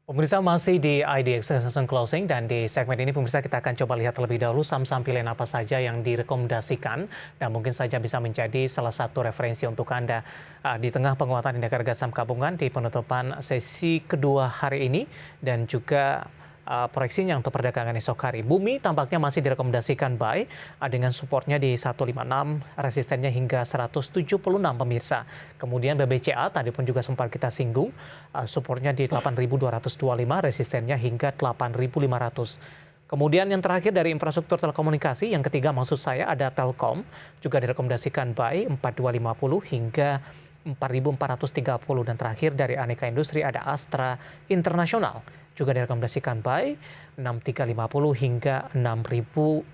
Pemirsa masih di IDX Session Closing dan di segmen ini pemirsa kita akan coba lihat terlebih dahulu saham-saham pilihan apa saja yang direkomendasikan dan mungkin saja bisa menjadi salah satu referensi untuk Anda di tengah penguatan indeks harga saham gabungan di penutupan sesi kedua hari ini dan juga proyeksinya untuk perdagangan esok hari. Bumi tampaknya masih direkomendasikan buy dengan supportnya di 156, resistennya hingga 176 pemirsa. Kemudian BBCA tadi pun juga sempat kita singgung, supportnya di 8.225, resistennya hingga 8.500. Kemudian yang terakhir dari infrastruktur telekomunikasi, yang ketiga maksud saya ada Telkom, juga direkomendasikan buy 4250 hingga 4.430 dan terakhir dari aneka industri ada Astra Internasional juga direkomendasikan buy 6.350 hingga 6.600.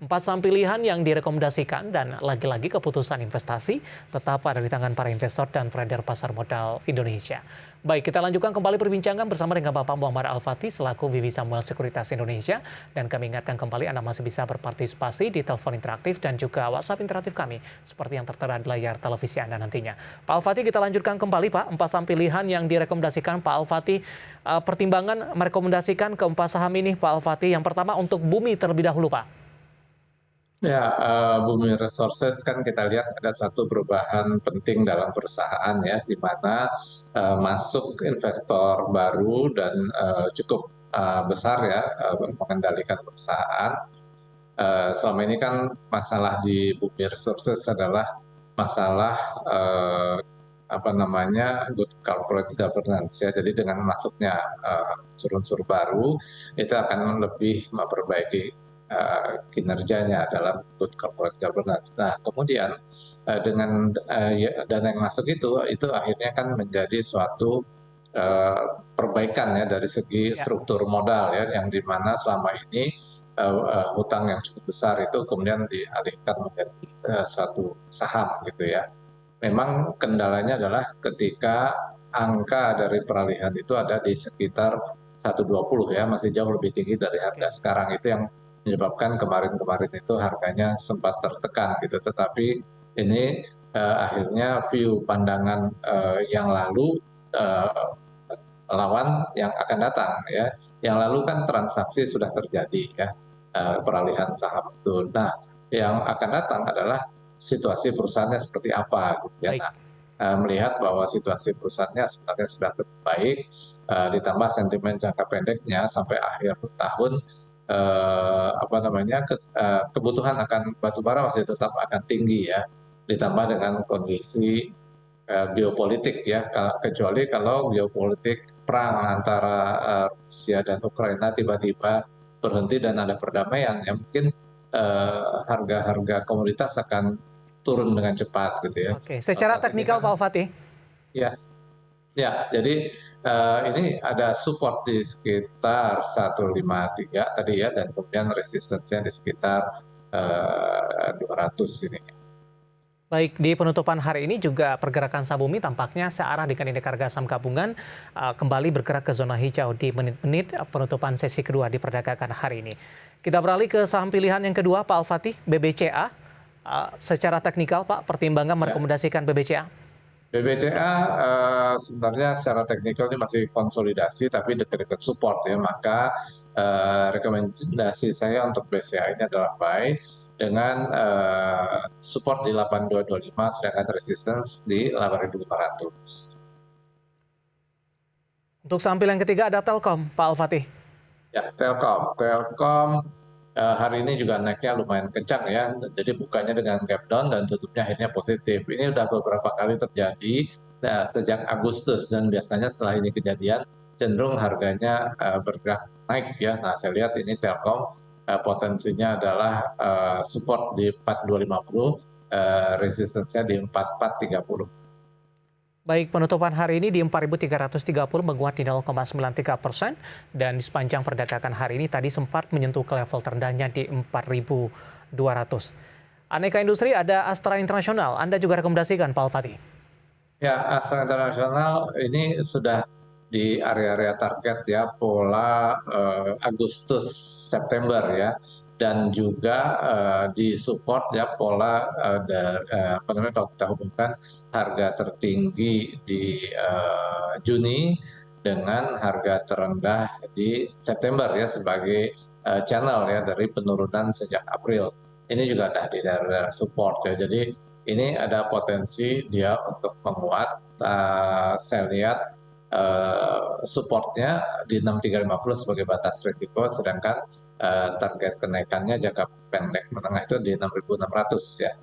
Empat saham pilihan yang direkomendasikan dan lagi-lagi keputusan investasi tetap ada di tangan para investor dan trader pasar modal Indonesia. Baik, kita lanjutkan kembali perbincangan bersama dengan Bapak Muhammad Al-Fatih selaku VV Samuel Sekuritas Indonesia. Dan kami ingatkan kembali Anda masih bisa berpartisipasi di telepon interaktif dan juga WhatsApp interaktif kami seperti yang tertera di layar televisi Anda nantinya. Pak Al-Fatih, kita lanjutkan kembali Pak. Empat saham pilihan yang direkomendasikan Pak Al-Fatih. Pertimbangan merekomendasikan keempat saham ini Pak Al-Fatih. Yang pertama untuk Bumi terlebih dahulu Pak. Ya, Bumi Resources kan kita lihat ada satu perubahan penting dalam perusahaan ya, di mana masuk investor baru dan cukup besar ya mengendalikan perusahaan. Selama ini kan masalah di Bumi Resources adalah masalah apa namanya good corporate governance ya. Jadi dengan masuknya unsur-unsur baru itu akan lebih memperbaiki kinerjanya dalam good corporate governance. Nah, kemudian dengan dana yang masuk itu akhirnya kan menjadi suatu perbaikan ya dari segi struktur modal ya, yang dimana selama ini hutang yang cukup besar itu kemudian dialihkan menjadi suatu saham gitu ya. Memang kendalanya adalah ketika angka dari peralihan itu ada di sekitar 120 ya, masih jauh lebih tinggi dari harga sekarang. Itu yang menyebabkan kemarin-kemarin itu harganya sempat tertekan gitu. Tetapi ini akhirnya view pandangan yang lalu lawan yang akan datang ya. Yang lalu kan transaksi sudah terjadi ya, peralihan saham itu. Nah, yang akan datang adalah situasi perusahaannya seperti apa gitu ya. Nah, melihat bahwa situasi perusahaannya sebenarnya sudah lebih baik, ditambah sentimen jangka pendeknya sampai akhir tahun apa namanya kebutuhan akan batubara masih tetap akan tinggi ya, ditambah dengan kondisi geopolitik ya, kecuali kalau geopolitik perang antara Rusia dan Ukraina tiba-tiba berhenti dan ada perdamaian, ya mungkin harga-harga komoditas akan turun dengan cepat gitu ya. Oke, secara teknikal Pak Al-Fatih. Yes. Ya, jadi ini ada support di sekitar 153 tadi ya, dan kemudian resistensinya di sekitar 200 ini. Baik, di penutupan hari ini juga pergerakan saham Bumi tampaknya searah dengan indeks harga saham gabungan kembali bergerak ke zona hijau di menit-menit penutupan sesi kedua di perdagangan hari ini. Kita beralih ke saham pilihan yang kedua, Pak Al-Fatih, BBCA. Secara teknikal, Pak, pertimbangan merekomendasikan BBCA? BBCA sebenarnya secara teknikal ini masih konsolidasi tapi dekat-dekat support ya, maka rekomendasi saya untuk BCA ini adalah buy dengan support di 8225 sedangkan resistance di 8500. Untuk saham pilihan ketiga ada Telkom, Pak Al-Fatih. Ya, Telkom hari ini juga naiknya lumayan kencang ya, jadi bukanya dengan gap down dan tutupnya akhirnya positif. Ini udah beberapa kali terjadi sejak Agustus dan biasanya setelah ini kejadian cenderung harganya bergerak naik ya. Nah, saya lihat ini Telkom potensinya adalah support di 4250, resistance-nya di 4430. Baik, penutupan hari ini di 4.330 menguat di 0,93% dan di sepanjang perdagangan hari ini tadi sempat menyentuh ke level terendahnya di 4.200. Aneka industri ada Astra Internasional. Anda juga rekomendasikan, Pak Al-Fatih? Ya, Astra Internasional ini sudah di area-area target ya, pola Agustus September ya, dan juga di support ya pola apa namanya kalau kita hubungkan harga tertinggi di Juni dengan harga terendah di September ya sebagai channel ya dari penurunan sejak April. Ini juga ada di daerah support ya. Jadi ini ada potensi dia untuk menguat. Saya lihat supportnya di 6350 sebagai batas risiko, sedangkan target kenaikannya jangka pendek menengah itu di 6.600 ya.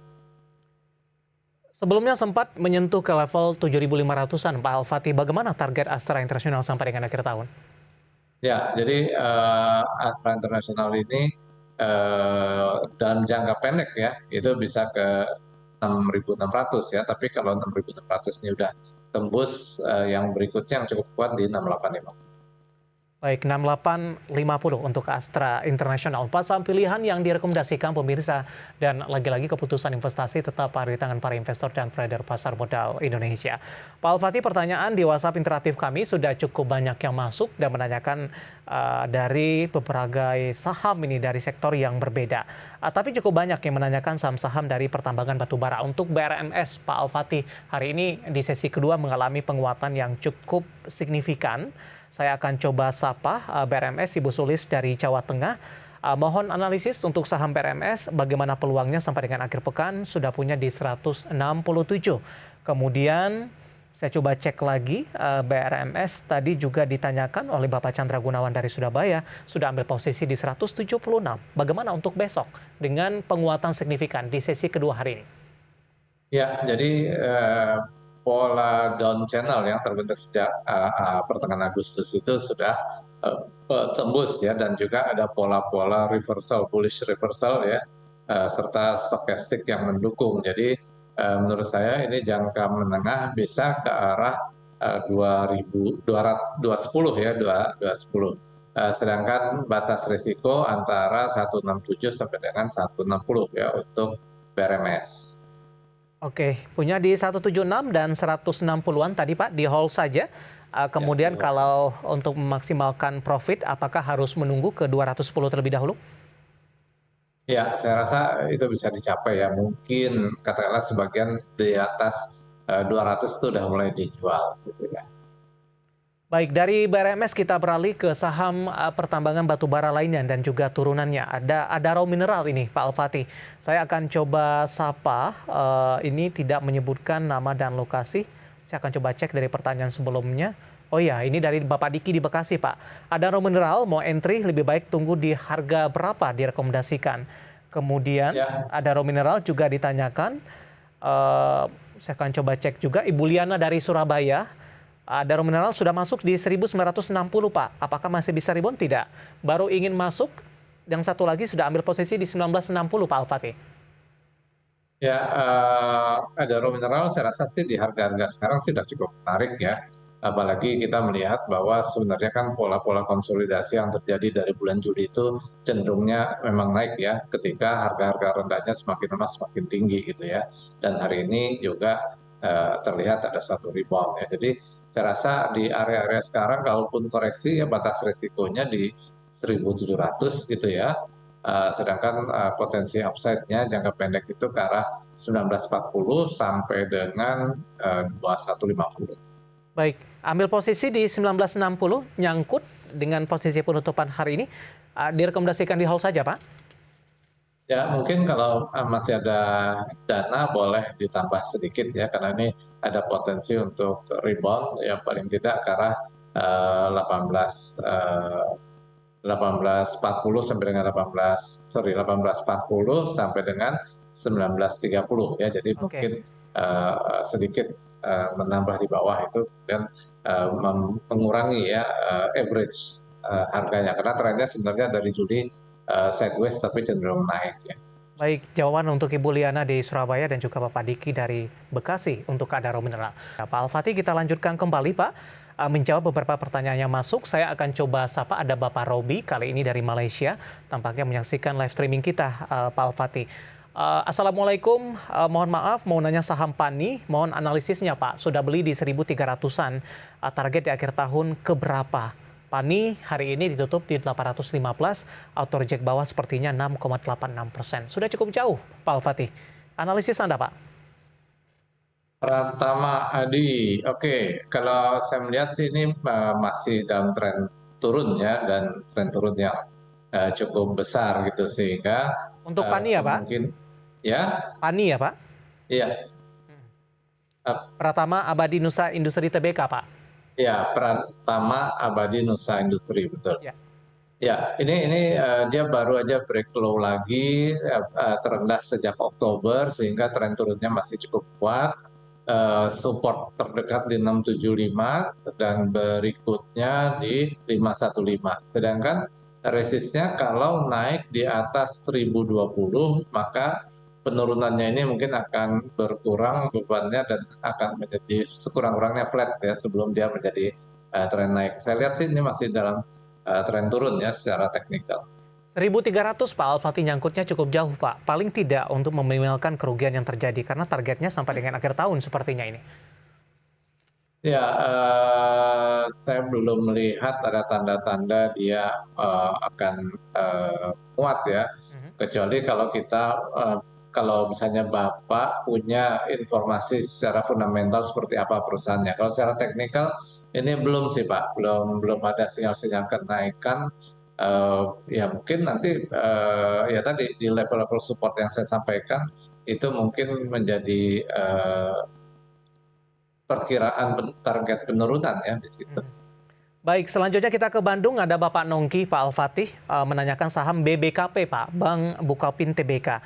Sebelumnya sempat menyentuh ke level 7.500-an, Pak Al-Fatih. Bagaimana target Astra International sampai dengan akhir tahun? Ya, jadi Astra International ini dalam jangka pendek ya, itu bisa ke 6.600 ya, tapi kalau 6.600 ini udah tembus, yang berikutnya yang cukup kuat di 6.850. Baik, 6850 untuk Astra International. Pasal pilihan yang direkomendasikan pemirsa, dan lagi-lagi keputusan investasi tetap ada di tangan para investor dan trader pasar modal Indonesia. Pak Al-Fatih, pertanyaan di WhatsApp interaktif kami sudah cukup banyak yang masuk dan menanyakan dari beberapa saham ini dari sektor yang berbeda. Tapi cukup banyak yang menanyakan saham-saham dari pertambangan batubara. Untuk BRMS, Pak Al-Fatih, hari ini di sesi kedua mengalami penguatan yang cukup signifikan. Saya akan coba sapa BRMS Ibu Sulis dari Jawa Tengah. Mohon analisis untuk saham BRMS, bagaimana peluangnya sampai dengan akhir pekan, sudah punya di 167. Kemudian saya coba cek lagi, BRMS tadi juga ditanyakan oleh Bapak Chandra Gunawan dari Surabaya, sudah ambil posisi di 176. Bagaimana untuk besok dengan penguatan signifikan di sesi kedua hari ini? Ya, jadi pola down channel yang terbentuk sejak pertengahan Agustus itu sudah tembus ya, dan juga ada pola-pola reversal, bullish reversal ya, serta stokastik yang mendukung. Jadi menurut saya ini jangka menengah bisa ke arah 210 ya, 210. Sedangkan batas risiko antara 167 sampai dengan 160 ya untuk BRMS. Oke, punya di 176 dan 160-an tadi Pak, di hold saja. Kemudian Ya, kalau untuk memaksimalkan profit, apakah harus menunggu ke 210 terlebih dahulu? ya, saya rasa itu bisa dicapai ya. Mungkin katakanlah sebagian di atas 200 itu udah mulai dijual gitu ya. Baik, dari BRMS kita beralih ke saham pertambangan batubara lainnya dan juga turunannya. Ada Adaro Mineral ini, Pak Al-Fatih. Saya akan coba sapa, ini tidak menyebutkan nama dan lokasi. Saya akan coba cek dari pertanyaan sebelumnya. Oh ya, ini dari Bapak Diki di Bekasi, Pak. Adaro Mineral mau entry, lebih baik tunggu di harga berapa direkomendasikan. Kemudian Ya, Adaro Mineral juga ditanyakan. Saya akan coba cek juga. Ibu Liana dari Surabaya. Adaro Mineral sudah masuk di 1960, Pak. Apakah masih bisa rebound? Tidak. Baru ingin masuk, yang satu lagi sudah ambil posisi di 1960, Pak Al-Fatih. ya, Adaro Mineral saya rasa sih di harga-harga sekarang sih sudah cukup menarik ya. Apalagi kita melihat bahwa sebenarnya kan pola-pola konsolidasi yang terjadi dari bulan Juli itu cenderungnya memang naik ya, ketika harga-harga rendahnya semakin lama semakin tinggi gitu ya. Dan hari ini juga terlihat ada suatu rebound ya. Jadi saya rasa di area-area sekarang kalaupun koreksi ya batas risikonya di 1.700 gitu ya. Sedangkan potensi upside-nya jangka pendek itu ke arah 1940 sampai dengan 2150. Baik, ambil posisi di 1960, nyangkut dengan posisi penutupan hari ini. Direkomendasikan di hold saja, Pak. Ya, mungkin kalau masih ada dana boleh ditambah sedikit ya, karena ini ada potensi untuk rebound ya paling tidak ke arah 1840 sampai dengan 1840 sampai dengan 1930 ya. Jadi Oke. mungkin sedikit menambah di bawah itu dan mengurangi ya average harganya, karena trennya sebenarnya dari Juli sideways tapi cenderung naik ya. Baik, jawaban untuk Ibu Liana di Surabaya dan juga Bapak Diki dari Bekasi untuk Adaro Mineral. Nah, Pak Al-Fatih, kita lanjutkan kembali, Pak. Menjawab beberapa pertanyaan yang masuk, saya akan coba sapa ada Bapak Robi, kali ini dari Malaysia, tampaknya menyaksikan live streaming kita, Pak Al-Fatih. Assalamualaikum, mohon maaf, mau nanya saham PANI, mohon analisisnya Pak. Sudah beli di 1.300-an, target di akhir tahun keberapa? PANI hari ini ditutup di 815, auto reject bawah sepertinya 6,86%. Sudah cukup jauh, Pak Al-Fatih. Analisis Anda, Pak. Pratama Adi, oke. Kalau saya melihat sih ini masih dalam tren turun ya, dan tren turun yang cukup besar gitu, sehingga Untuk PANI ya Pak? mungkin ya, PANI ya Pak? iya, eh, Pratama Abadi Nusa Industri Tbk Pak? ya, Pratama Abadi Nusa Industri, betul. Ya. Ya, ini dia baru aja break low lagi, terendah sejak Oktober, sehingga tren turunnya masih cukup kuat. Support terdekat di 675 dan berikutnya di 515. Sedangkan resistnya kalau naik di atas 1020, maka penurunannya ini mungkin akan berkurang bebannya dan akan menjadi sekurang-kurangnya flat ya, sebelum dia menjadi tren naik. Saya lihat sih ini masih dalam tren turun ya secara teknikal. 1.300 Pak Alfati nyangkutnya cukup jauh Pak. Paling tidak untuk meminimalkan kerugian yang terjadi karena targetnya sampai dengan akhir tahun sepertinya ini. Ya, saya belum melihat ada tanda-tanda dia akan kuat ya. Mhm. Kecuali kalau kita, kalau misalnya Bapak punya informasi secara fundamental seperti apa perusahaannya. Kalau secara teknikal ini belum sih Pak, belum ada sinyal-sinyal kenaikan. Ya mungkin nanti ya tadi di level-level support yang saya sampaikan itu mungkin menjadi perkiraan target penurunan ya di situ. Mhm. Baik, selanjutnya kita ke Bandung. Ada Bapak Nongki, Pak Alfatih, menanyakan saham BBKP, Pak, Bank Bukopin Tbk.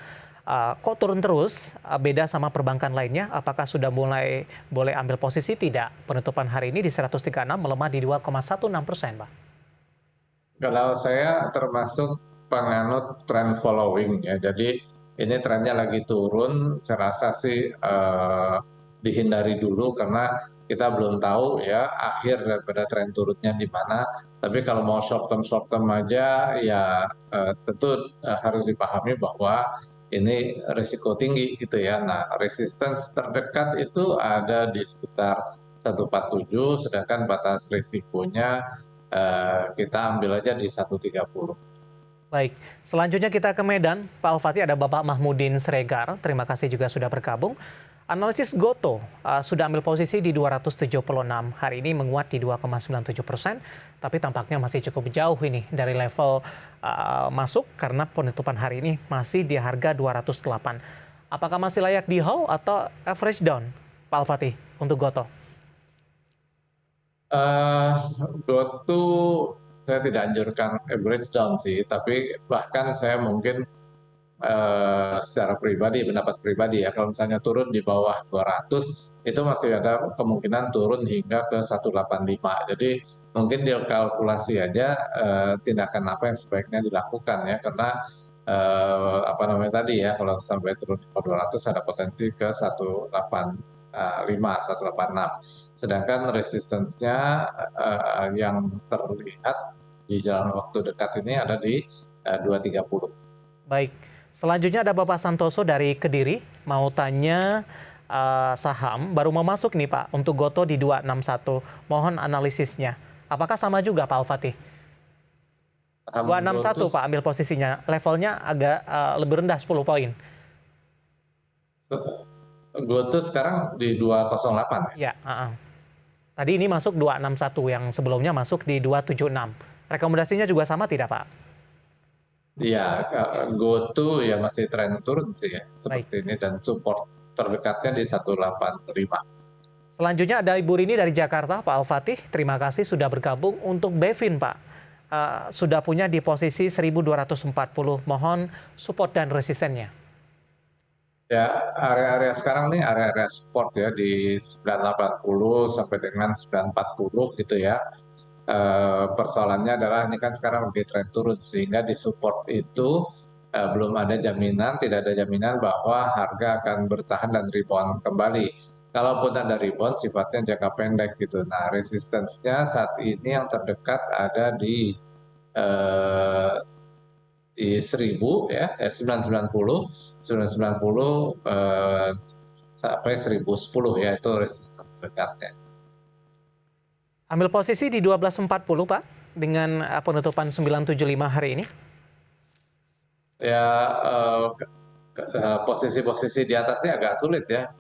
Kok turun terus, beda sama perbankan lainnya? Apakah sudah mulai boleh ambil posisi tidak? Penutupan hari ini di 136 melemah di 2,16%, Pak. Kalau saya termasuk penganut trend following ya, jadi ini trennya lagi turun, saya rasa sih dihindari dulu karena kita belum tahu ya akhir daripada tren turunnya di mana. Tapi kalau mau short term aja ya tentu harus dipahami bahwa ini risiko tinggi gitu ya. Nah, resistance terdekat itu ada di sekitar 147, sedangkan batas risikonya kita ambil aja di 130. Baik, selanjutnya kita ke Medan. Pak Alfati, ada Bapak Mahmudin Sregar. Terima kasih juga sudah bergabung. Analisis Goto sudah ambil posisi di 276. Hari ini menguat di 2,97%, tapi tampaknya masih cukup jauh ini dari level masuk karena penutupan hari ini masih di harga 208. Apakah masih layak di hold atau average down, Pak Alfati, untuk Goto? Eh, GoTo saya tidak anjurkan average down sih, tapi bahkan saya mungkin secara pribadi, pendapat pribadi ya, kalau misalnya turun di bawah 200, itu masih ada kemungkinan turun hingga ke 185. Jadi mungkin dikalkulasi aja tindakan apa yang sebaiknya dilakukan ya, karena apa namanya tadi ya, kalau sampai turun di bawah 200 ada potensi ke 185, 186. Sedangkan resistance-nya yang terlihat di dalam waktu dekat ini ada di 230. Baik, selanjutnya ada Bapak Santoso dari Kediri, mau tanya saham, baru mau masuk nih Pak, untuk Goto di 261. Mohon analisisnya. Apakah sama juga Pak Alfatih? Saham 261 GoTo Pak ambil posisinya, levelnya agak lebih rendah 10 poin. GoTo sekarang di 208 ya? Ya, tadi ini masuk 261, yang sebelumnya masuk di 276. Rekomendasinya juga sama tidak Pak? Iya, GoTo ya masih tren turun sih ya, Baik. seperti ini, dan support terdekatnya di 185. Selanjutnya ada Ibu Rini dari Jakarta, Pak Alfatih. Terima kasih sudah bergabung. Untuk Bevin, Pak, sudah punya di posisi 1240. Mohon support dan resistennya. Ya, area-area sekarang nih area-area support ya di 980 sampai dengan 940 gitu ya. Persoalannya adalah ini kan sekarang lagi tren turun, sehingga di support itu belum ada jaminan, tidak ada jaminan bahwa harga akan bertahan dan rebound kembali. Kalaupun ada rebound, sifatnya jangka pendek gitu. Nah, resistance-nya saat ini yang terdekat ada eh, di 1000 ya, 990 sampai 1010 ya, itu resistance dekatnya. Ambil posisi di 1240, Pak, dengan penutupan 975 hari ini. Ya, posisi-posisi di atasnya agak sulit ya.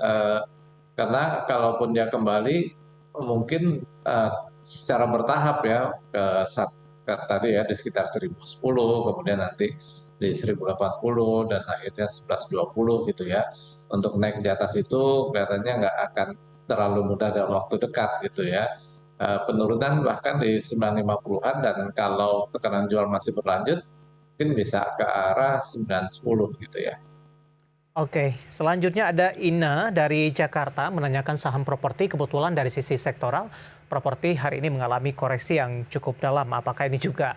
Karena kalaupun dia kembali mungkin secara bertahap ya tadi ya di sekitar 1010, kemudian nanti di 1080 dan akhirnya 1120 gitu ya. Untuk naik di atas itu kelihatannya nggak akan terlalu mudah dalam waktu dekat gitu ya. Penurunan bahkan di 950-an, dan kalau tekanan jual masih berlanjut mungkin bisa ke arah 910 gitu ya. Oke, selanjutnya ada Ina dari Jakarta menanyakan saham properti. Kebetulan dari sisi sektoral, properti hari ini mengalami koreksi yang cukup dalam. Apakah ini juga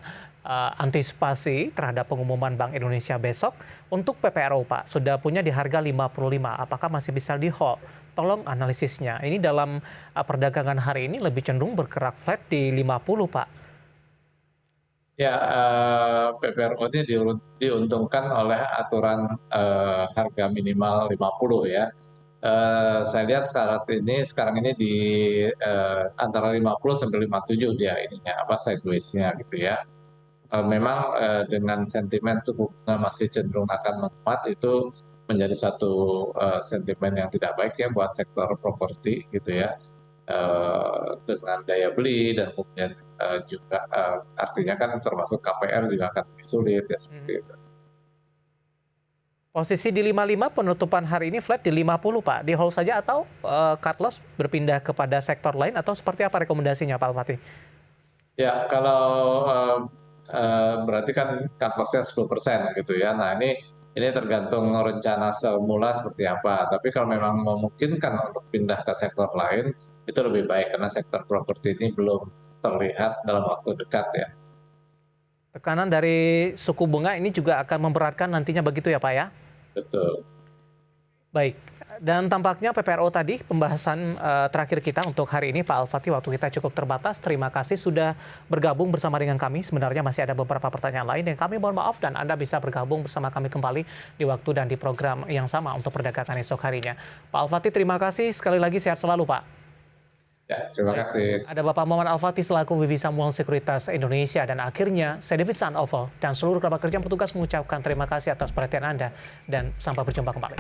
antisipasi terhadap pengumuman Bank Indonesia besok? Untuk PPRO, Pak, sudah punya di harga 55. Apakah masih bisa di hold? Tolong analisisnya. Ini dalam perdagangan hari ini lebih cenderung bergerak flat di 50, Pak. Ya, PPRO ini diuntungkan oleh aturan harga minimal 50 ya. Saya lihat sekarang ini di antara 50 sampai 57 dia ininya sideways-nya gitu ya. Memang dengan sentimen suku bunga masih cenderung akan menguat, itu menjadi satu sentimen yang tidak baik ya buat sektor properti gitu ya. Dengan daya beli dan kemudian juga artinya kan termasuk KPR juga akan lebih sulit ya seperti itu. Posisi di 55, penutupan hari ini flat di 50, Pak. Di hold saja atau cut loss berpindah kepada sektor lain atau seperti apa rekomendasinya, Pak Al-Fatih? Ya, kalau berarti kan cut loss-nya 10% gitu ya. Nah, ini tergantung rencana semula seperti apa. Tapi kalau memang memungkinkan untuk pindah ke sektor lain, itu lebih baik karena sektor properti ini belum terlihat dalam waktu dekat ya. Tekanan dari suku bunga ini juga akan memberatkan nantinya begitu ya, Pak ya? Betul. Baik, dan tampaknya PPRO tadi pembahasan terakhir kita untuk hari ini, Pak Al-Fatih, waktu kita cukup terbatas. Terima kasih sudah bergabung bersama dengan kami. Sebenarnya masih ada beberapa pertanyaan lain yang kami mohon maaf, dan Anda bisa bergabung bersama kami kembali di waktu dan di program yang sama untuk perdagangan esok harinya. Pak Al-Fatih, terima kasih. Sekali lagi sehat selalu, Pak. Ya, terima kasih. Ada Bapak Muhammad Al-Fatih selaku VP Samuel Sekuritas Indonesia, dan akhirnya saya David Sanoval dan seluruh kerabat kerja petugas mengucapkan terima kasih atas perhatian Anda, dan sampai berjumpa kembali.